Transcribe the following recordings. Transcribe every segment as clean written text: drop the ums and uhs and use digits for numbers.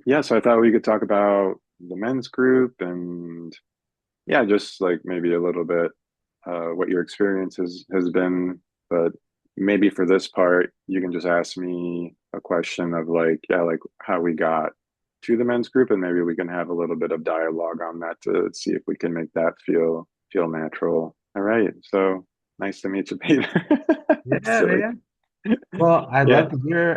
Yeah, so I thought we could talk about the men's group and yeah, just like maybe a little bit what your experience has been. But maybe for this part, you can just ask me a question of like, yeah, like how we got to the men's group, and maybe we can have a little bit of dialogue on that to see if we can make that feel natural. All right. So nice to meet you, Peter. Yeah, Silly. man. Well, Yeah.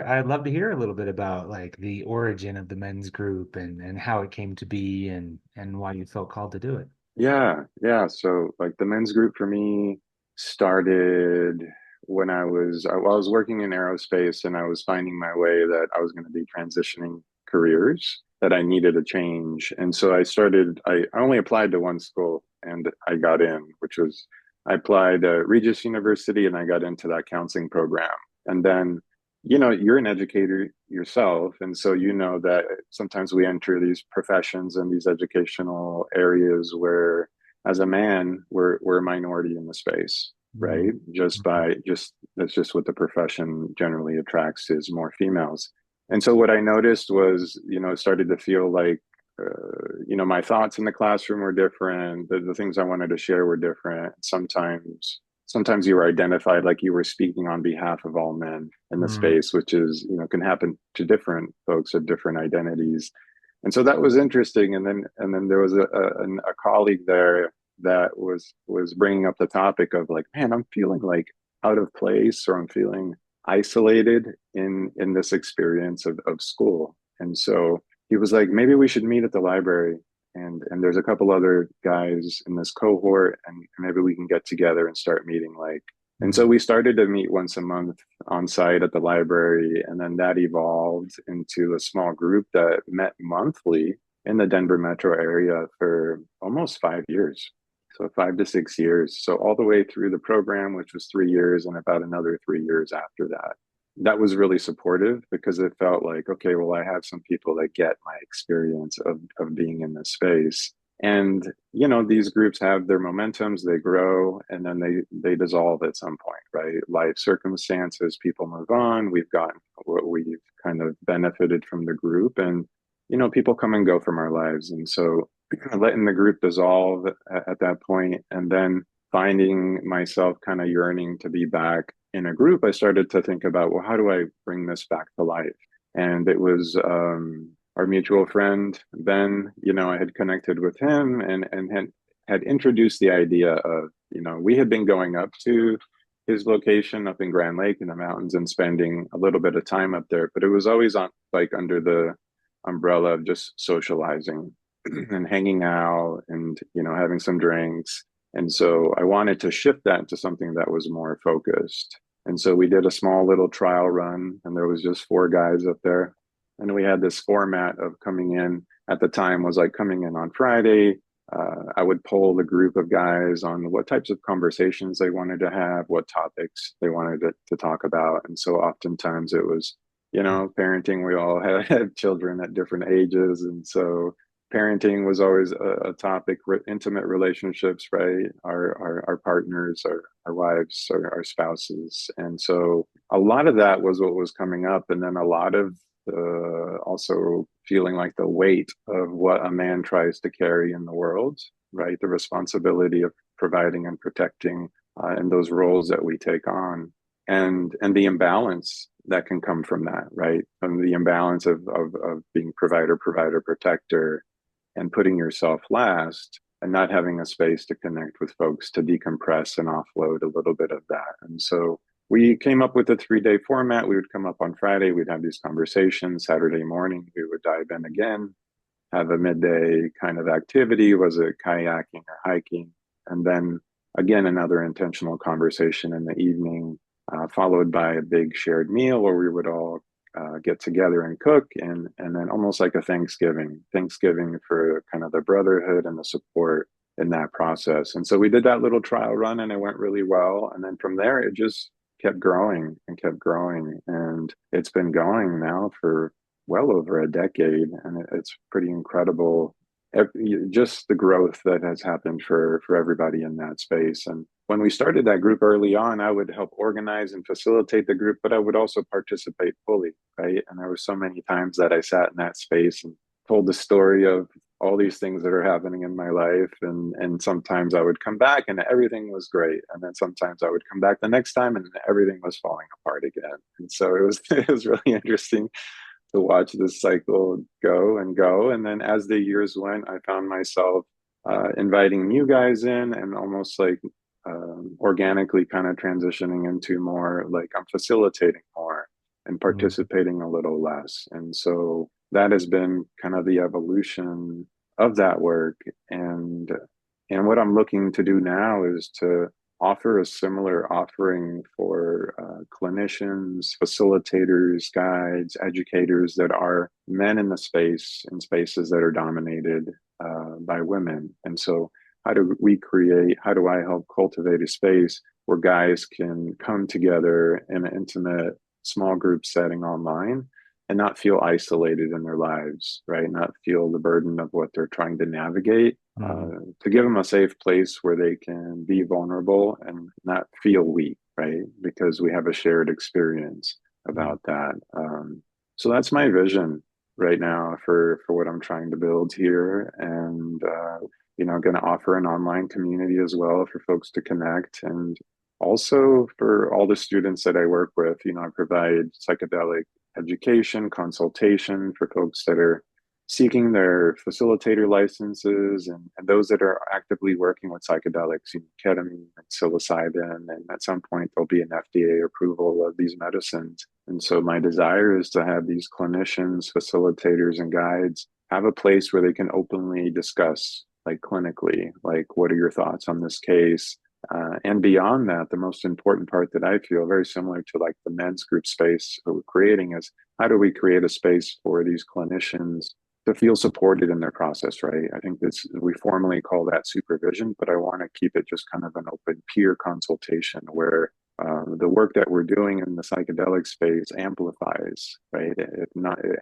I'd love to hear a little bit about like the origin of the men's group and how it came to be and why you felt called to do it. Yeah. So like the men's group for me started when I was working in aerospace and I was finding my way that I was going to be transitioning careers that I needed a change. And so I only applied to one school and I got in, which was I applied at Regis University and I got into that counseling program. And then you're an educator yourself, and so you know that sometimes we enter these professions and these educational areas where, as a man, we're a minority in the space, Mm. right? Just that's just what the profession generally attracts is more females. And so what I noticed was, it started to feel like, my thoughts in the classroom were different. The things I wanted to share were different. Sometimes you were identified like you were speaking on behalf of all men in the Mm. space, which is, can happen to different folks of different identities. And so that was interesting. And then there was a colleague there that was bringing up the topic of like, man, I'm feeling like out of place, or I'm feeling isolated in this experience of school. And so he was like, maybe we should meet at the library. And there's a couple other guys in this cohort, and maybe we can get together and start meeting like. And so Mm. we started to meet once a month on site at the library, and then that evolved into a small group that met monthly in the Denver metro area for almost 5 years. So 5 to 6 years. So all the way through the program, which was 3 years, and about another 3 years after that. That was really supportive because it felt like, okay, well, I have some people that get my experience of being in this space. And, these groups have their momentums, they grow, and then they dissolve at some point, right? Life circumstances, people move on. We've gotten what we've kind of benefited from the group, and, people come and go from our lives. And so letting the group dissolve at that point, and then finding myself kind of yearning to be back in a group, I started to think about, well, how do I bring this back to life? And it was our mutual friend, Ben, I had connected with him and had introduced the idea of, we had been going up to his location up in Grand Lake in the mountains and spending a little bit of time up there, but it was always on like under the umbrella of just socializing and hanging out and, having some drinks. And so I wanted to shift that to something that was more focused. And so we did a small little trial run, and there was just four guys up there. And we had this format of coming in at the time was like coming in on Friday. I would poll the group of guys on what types of conversations they wanted to have, what topics they wanted to talk about. And so oftentimes it was, parenting. We all had children at different ages. And so parenting was always a topic. Intimate relationships, right? Our partners, our wives, our spouses, and so a lot of that was what was coming up, and then a lot of also feeling like the weight of what a man tries to carry in the world, right? The responsibility of providing and protecting, and those roles that we take on, and the imbalance that can come from that, right? From the imbalance of being provider, protector, and putting yourself last and not having a space to connect with folks to decompress and offload a little bit of that. And so we came up with a 3 day format. We would come up on Friday, we'd have these conversations. Saturday morning, we would dive in again, have a midday kind of activity. Was it kayaking or hiking? And then again, another intentional conversation in the evening, followed by a big shared meal where we would all get together and cook, and then almost like a Thanksgiving for kind of the brotherhood and the support in that process. And so we did that little trial run, and it went really well. And then from there, it just kept growing and kept growing, and it's been going now for well over a decade, and it's pretty incredible. Just the growth that has happened for everybody in that space, and when we started that group early on, I would help organize and facilitate the group, but I would also participate fully, right? And there were so many times that I sat in that space and told the story of all these things that are happening in my life, and sometimes I would come back and everything was great, and then sometimes I would come back the next time and everything was falling apart again. And so it was it was really interesting to watch this cycle go and go. And then as the years went, I found myself inviting new guys in and almost like organically kind of transitioning into more like I'm facilitating more and Mhm. participating a little less. And so that has been kind of the evolution of that work. And what I'm looking to do now is to offer a similar offering for clinicians, facilitators, guides, educators that are men in the space, in spaces that are dominated by women. And so, how do I help cultivate a space where guys can come together in an intimate, small group setting online and not feel isolated in their lives, right? Not feel the burden of what they're trying to navigate, Mhm. to give them a safe place where they can be vulnerable and not feel weak, right? Because we have a shared experience Mhm. about that. So that's my vision right now for what I'm trying to build here, and going to offer an online community as well for folks to connect, and also for all the students that I work with. I provide psychedelic education, consultation for folks that are seeking their facilitator licenses, and those that are actively working with psychedelics, ketamine and psilocybin. And at some point, there'll be an FDA approval of these medicines. And so, my desire is to have these clinicians, facilitators, and guides have a place where they can openly discuss, like clinically, like, what are your thoughts on this case? And beyond that, the most important part that I feel very similar to like the men's group space that we're creating is how do we create a space for these clinicians to feel supported in their process, right? I think this we formally call that supervision, but I want to keep it just kind of an open peer consultation where the work that we're doing in the psychedelic space amplifies, right? It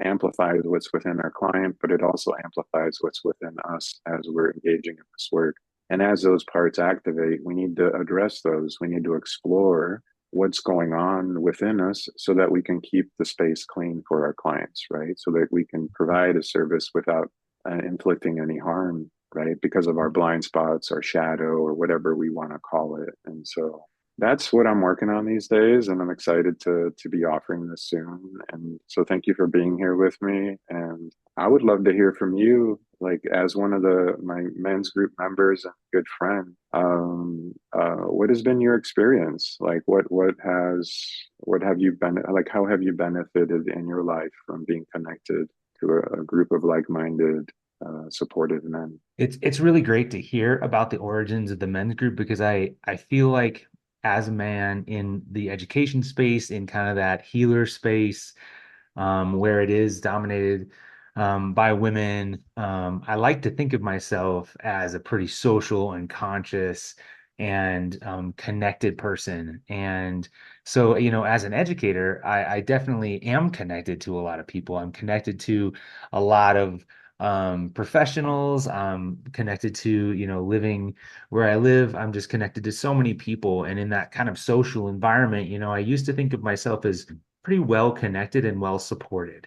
amplifies what's within our client, but it also amplifies what's within us as we're engaging in this work. And as those parts activate, we need to address those. We need to explore what's going on within us so that we can keep the space clean for our clients, right? So that we can provide a service without inflicting any harm, right? Because of our blind spots, our shadow, or whatever we want to call it. And so that's what I'm working on these days, and I'm excited to be offering this soon. And so thank you for being here with me. And I would love to hear from you, like as one of the my men's group members and good friend. What has been your experience? Like, what have you been like? How have you benefited in your life from being connected to a group of like-minded, supportive men? It's really great to hear about the origins of the men's group because I feel like as a man in the education space, in kind of that healer space, where it is dominated by women. I like to think of myself as a pretty social and conscious and connected person. And so, as an educator, I definitely am connected to a lot of people. I'm connected to a lot of professionals. I'm connected to, living where I live. I'm just connected to so many people. And in that kind of social environment, I used to think of myself as pretty well connected and well supported.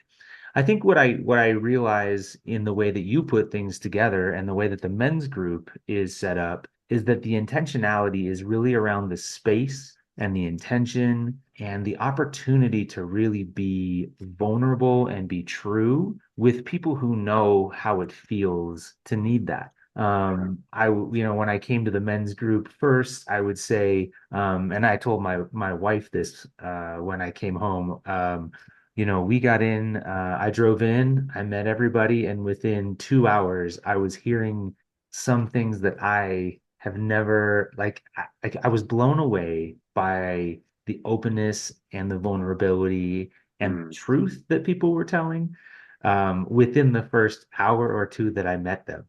I think what I realize in the way that you put things together and the way that the men's group is set up is that the intentionality is really around the space and the intention and the opportunity to really be vulnerable and be true with people who know how it feels to need that. When I came to the men's group first, I would say, and I told my wife this when I came home. We got in, I drove in, I met everybody, and within 2 hours, I was hearing some things that I have never, like, I was blown away by the openness and the vulnerability and Mm, truth that people were telling within the first hour or two that I met them.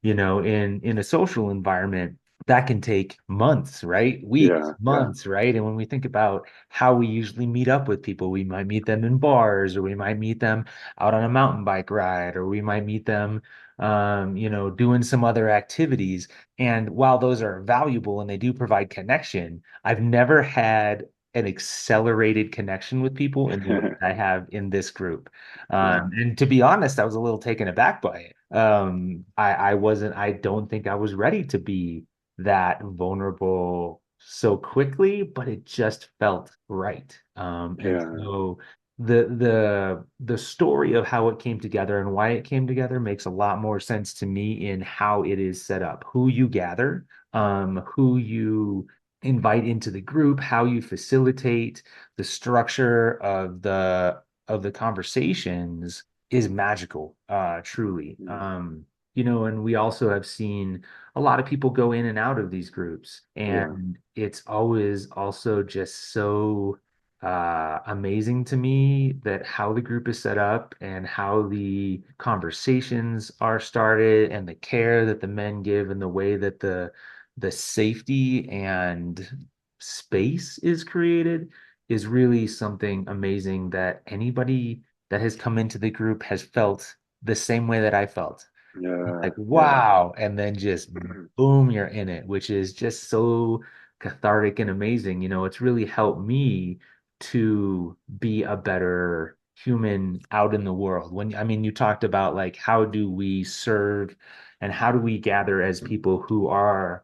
In a social environment, that can take months, right? Weeks, yeah, yeah. months, right? And when we think about how we usually meet up with people, we might meet them in bars, or we might meet them out on a mountain bike ride, or we might meet them doing some other activities. And while those are valuable and they do provide connection, I've never had an accelerated connection with people in the way that I have in this group. Yeah. And to be honest, I was a little taken aback by it. I don't think I was ready to be that vulnerable so quickly, but it just felt right. And Yeah. so the story of how it came together and why it came together makes a lot more sense to me in how it is set up, who you gather, who you invite into the group, how you facilitate the structure of the conversations is magical, truly. Mm. And we also have seen a lot of people go in and out of these groups, Yeah. and it's always also just so amazing to me that how the group is set up and how the conversations are started and the care that the men give and the way that the safety and space is created is really something amazing that anybody that has come into the group has felt the same way that I felt. Yeah. Like, Yeah. wow. And then just boom, you're in it, which is just so cathartic and amazing. It's really helped me to be a better human out in the world. I mean, you talked about like, how do we serve and how do we gather as people who are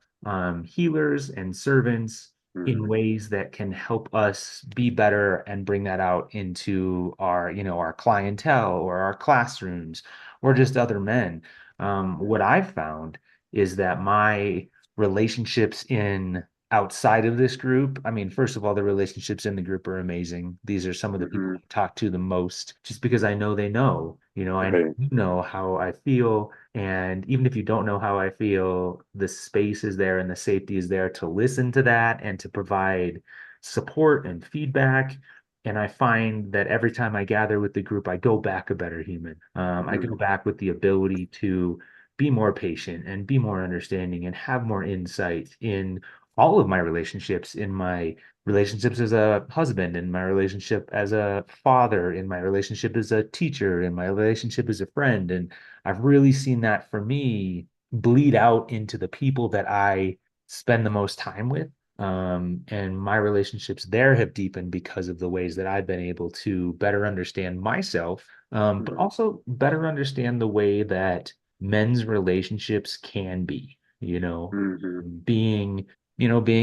healers and servants in Mm. ways that can help us be better and bring that out into our clientele or our classrooms or just other men. What I've found is that my relationships in outside of this group, I mean, first of all, the relationships in the group are amazing. These are some of the people Hmm. I talk to the most, just because I know they know, I Right. know how I feel. And even if you don't know how I feel, the space is there and the safety is there to listen to that and to provide support and feedback. And I find that every time I gather with the group, I go back a better human. I Mm. go back with the ability to be more patient and be more understanding and have more insight in all of my relationships, in my relationships as a husband, in my relationship as a father, in my relationship as a teacher, in my relationship as a friend. And I've really seen that for me bleed out into the people that I spend the most time with. And my relationships there have deepened because of the ways that I've been able to better understand myself, but Mm. also better understand the way that men's relationships can be, Hmm. being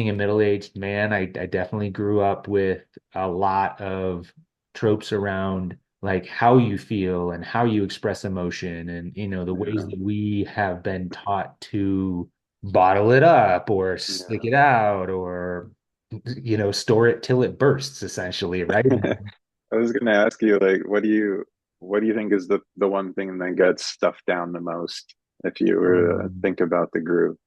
a middle-aged man, I definitely grew up with a lot of tropes around like how you feel and how you express emotion and the ways Yeah. that we have been taught to bottle it up or stick Yeah. it out or store it till it bursts essentially, right? I was gonna ask you, like, what do you think is the one thing that gets stuffed down the most if you were to Um, think about the group?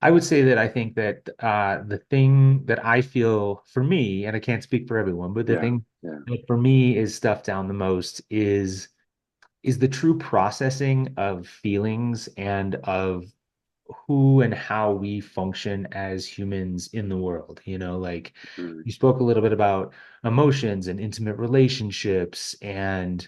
I would say that I think that the thing that I feel for me, and I can't speak for everyone, but the Yeah. thing Yeah. that for me is stuffed down the most is the true processing of feelings and of who and how we function as humans in the world. Like Mm. you spoke a little bit about emotions and intimate relationships, and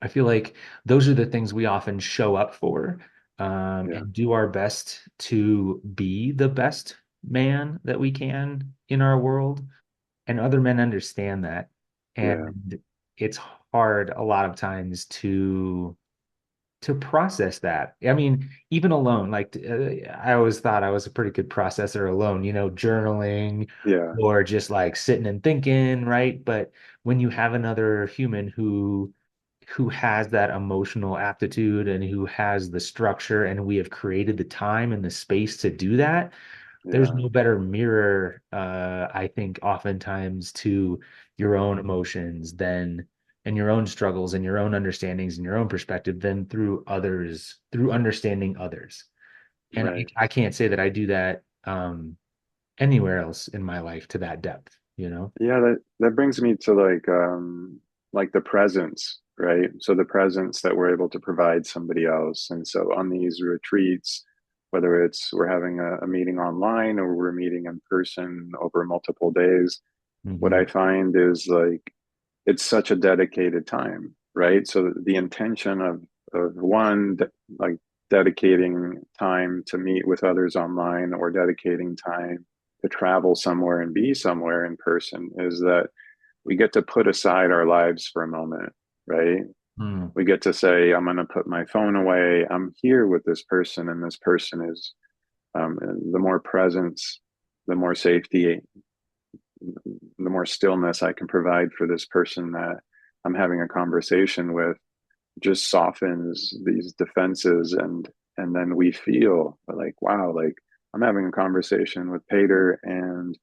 I feel like those are the things we often show up for, Yeah. and do our best to be the best man that we can in our world. And other men understand that. Yeah. And it's hard a lot of times to process that. I mean, even alone, like I always thought I was a pretty good processor alone, journaling Yeah. or just like sitting and thinking, right? But when you have another human who has that emotional aptitude and who has the structure and we have created the time and the space to do that, there's Yeah. no better mirror, I think, oftentimes to your own emotions than and your own struggles and your own understandings and your own perspective than through understanding others. And Right. I can't say that I do that anywhere else in my life to that depth. Yeah, that brings me to like the presence, right? So the presence that we're able to provide somebody else. And so on these retreats, whether it's we're having a meeting online or we're meeting in person over multiple days, what Hmm. I find is like it's such a dedicated time, right? So the intention of one, like dedicating time to meet with others online or dedicating time to travel somewhere and be somewhere in person, is that we get to put aside our lives for a moment, right? Mm, We get to say, I'm going to put my phone away. I'm here with this person, and this person is the more presence, the more safety, the more stillness I can provide for this person that I'm having a conversation with just softens these defenses, and then we feel like, wow, like I'm having a conversation with Peder, and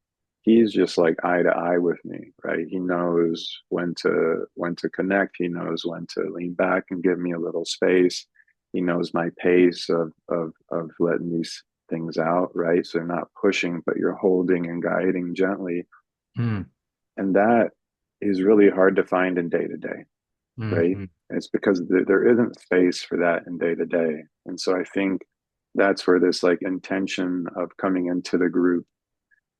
he's just like eye to eye with me, right? He knows when to connect, he knows when to lean back and give me a little space. He knows my pace of letting these things out, right? So you're not pushing, but you're holding and guiding gently. mm, And that is really hard to find in day to day, right? mm, And it's because there isn't space for that in day to day. And so I think that's where this like intention of coming into the group.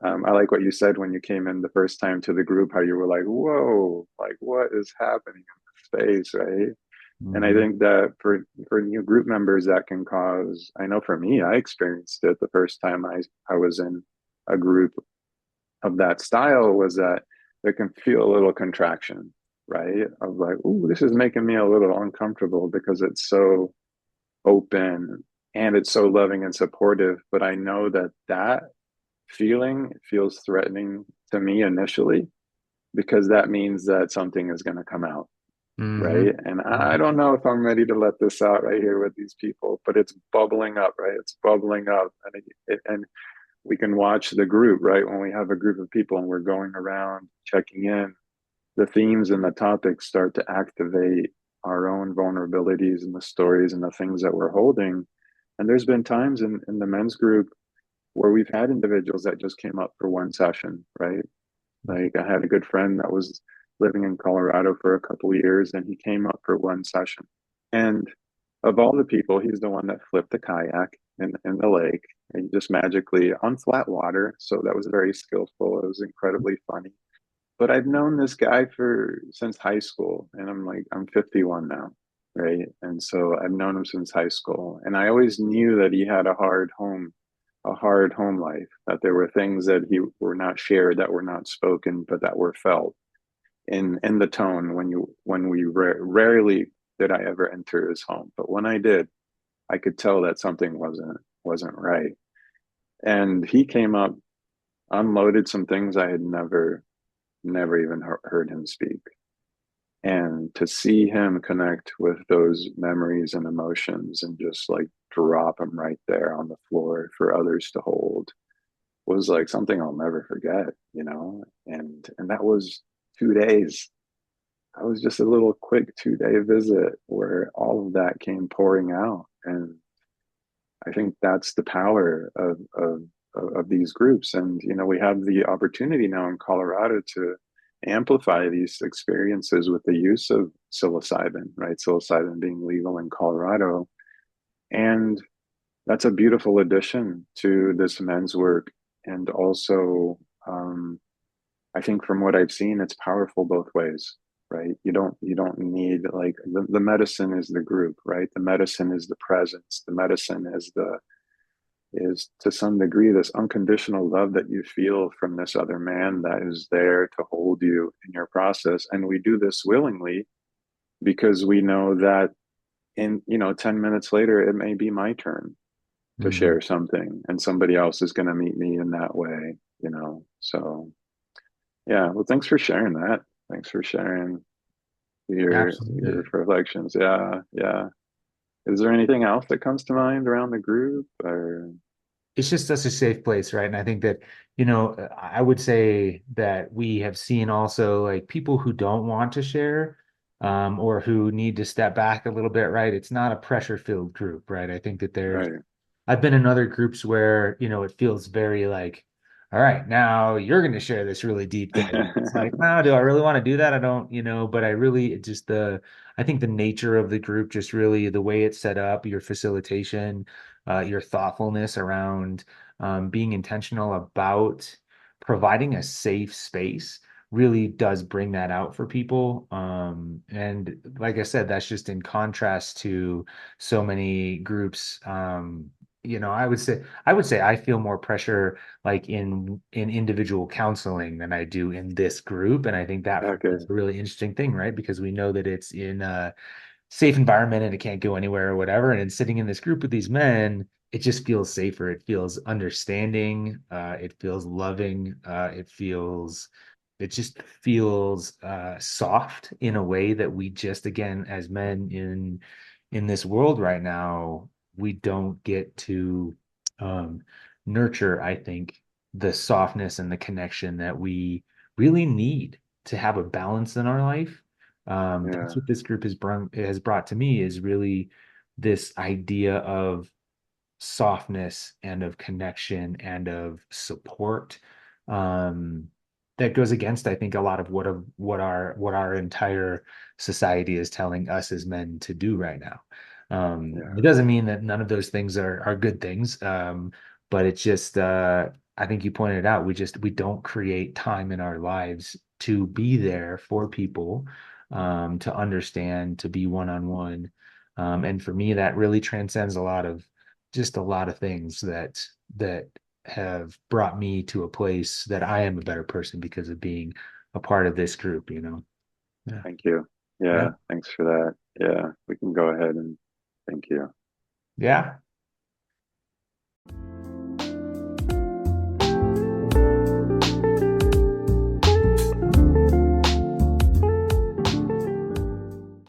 I like what you said when you came in the first time to the group, how you were like, whoa, like what is happening in the space, right? And I mm, think that for new group members, that can cause, I know for me, I experienced it the first time I was in a group of that style, was that there can feel a little contraction, right? Of like, ooh, this is making me a little uncomfortable because it's so open and it's so loving and supportive. But I know that that feeling feels threatening to me initially, because that means that something is going to come out, mm, right? And I mm, don't know if I'm ready to let this out right here with these people, but it's bubbling up, right? It's bubbling up, and we can watch the group, right? When we have a group of people and we're going around checking in, the themes and the topics start to activate our own vulnerabilities and the stories and the things that we're holding. And there's been times in the men's group where we've had individuals that just came up for one session, right? Like I had a good friend that was living in Colorado for a couple of years, and he came up for one session. And of all the people, he's the one that flipped the kayak in the lake, and just magically on flat water. So that was very skillful. It was incredibly funny. But I've known this guy for since high school, and I'm 51 now, right? And so I've known him since high school, and I always knew that he had a hard home life, that there were things that he were not shared, that were not spoken, but that were felt in the tone when we rarely did I ever enter his home, but when I did, I could tell that something wasn't right. And he came up, unloaded some things I had never even heard him speak. And to see him connect with those memories and emotions and just like drop them right there on the floor for others to hold was like something I'll never forget, you know? And that was 2 days. I was just a little quick 2 day visit where all of that came pouring out. And I think that's the power of these groups. And you know, we have the opportunity now in Colorado to amplify these experiences with the use of psilocybin, right? Psilocybin being legal in Colorado. And that's a beautiful addition to this men's work. And also, I think from what I've seen, it's powerful both ways, right? You don't need like the medicine is the group, right? The medicine is the presence. The medicine is to some degree this unconditional love that you feel from this other man that is there to hold you in your process. And we do this willingly because we know that in 10 minutes later it may be my turn to mm. share something, and somebody else is going to meet me in that way, so yeah, well, thanks for sharing that. Thanks for sharing your Absolutely. reflections. Yeah, yeah. Is there anything else that comes to mind around the group or? It's just such a safe place, right? And I think that, I would say that we have seen also like people who don't want to share, or who need to step back a little bit, right? It's not a pressure-filled group, right? I think that Right. I've been in other groups where, it feels very like, all right, now you're going to share this really deep thing. It's like, no, do I really want to do that? I don't, but I really it just I think the nature of the group, just really the way it's set up, your facilitation, your thoughtfulness around being intentional about providing a safe space really does bring that out for people. And like I said, that's just in contrast to so many groups. I would say I feel more pressure like in individual counseling than I do in this group. And I think that for me is Okay. a really interesting thing, right? Because we know that it's in a safe environment and it can't go anywhere or whatever. And sitting in this group with these men, it just feels safer. It feels understanding. It feels loving. It just feels soft in a way that we just, again, as men in this world right now, we don't get to um, nurture, I think, the softness and the connection that we really need to have a balance in our life. That's Yeah. what this group has brought to me, is really this idea of softness and of connection and of support, um, that goes against, I think, a lot of what our entire society is telling us as men to do right now. It Yeah. doesn't mean that none of those things are good things, but it's just, I think you pointed out, we don't create time in our lives to be there for people, to understand, to be one on one. And for me, that really transcends a lot of things that have brought me to a place that I am a better person because of being a part of this group. Yeah. Thank you. Yeah. Yeah. Thanks for that. Yeah. We can go ahead and thank you. Yeah.